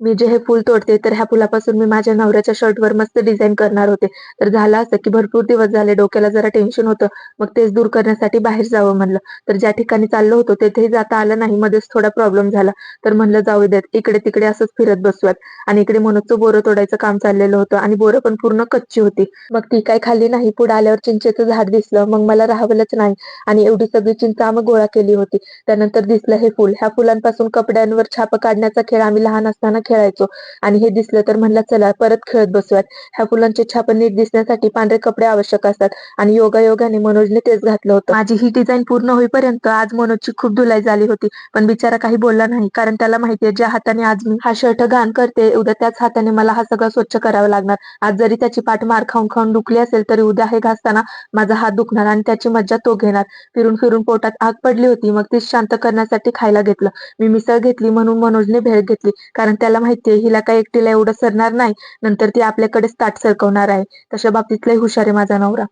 मी जे हे फूल तोडते, तर ह्या फुलापासून मी माझ्या नवऱ्याच्या शर्टवर मस्त डिझाइन करणार होते. तर झालं असं, की भरपूर दिवस झाले डोक्याला जरा टेन्शन होतं. मग तेच दूर करण्यासाठी बाहेर जावं म्हणलं. तर ज्या ठिकाणी चाललो होतो तिथेही जाता आलं नाही. मध्येच थोडा प्रॉब्लेम झाला. तर म्हणलं जाऊ देत, इकडे-तिकडे असंच फिरत बसूयात. आणि इकडे मनोजचं बोरं तोडायचं काम चाललेलं होतं आणि बोरं पण पूर्ण कच्ची होती. मग ती काही खाल्ली नाही. पुढे आल्यावर चिंचेचं झाड दिसलं. मग मला राहावलंच नाही आणि एवढी सगळी चिंच आम्ही गोळा केली होती. त्यानंतर दिसलं हे फुल. ह्या फुलांपासून कपड्यांवर छाप काढण्याचा खेळ आम्ही लहान असताना खेळायचो आणि हे दिसलं तर म्हणलं चला परत खेळत बसूयात. ह्या फुलांचे छाप नीट दिसण्यासाठी पांढरे कपडे आवश्यक असतात आणि योगायोगाने मनोजने तेच घातलं होतं. माझी ही डिझाइन पूर्ण होईपर्यंत आज मनोजची खूप धुलाई झाली होती. पण बिचारा काही बोलला नाही कारण त्याला माहितीये ज्या हाताने आज मी हा शर्ट घाण करते उद्या त्याच हाताने मला हा सगळं स्वच्छ करावं लागणार. आज जरी त्याची पाठ मार खाऊन खाऊन दुखली असेल तरी उद्या हे घासताना माझा हात दुखणार आणि त्याची मज्जा तो घेणार. फिरून फिरून पोटात आग पडली होती. मग ती शांत करण्यासाठी खायला घेतलं. मी मिसळ घेतली म्हणून मनोजने भेळ घेतली. कारण त्याला माहितीये हिला काही एकटीला एवढं सरणार नाही. नंतर ती आपल्याकडेच ताट सरकवणार आहे. तशा बाबतीत लय हुशार आहे माझा नवरा.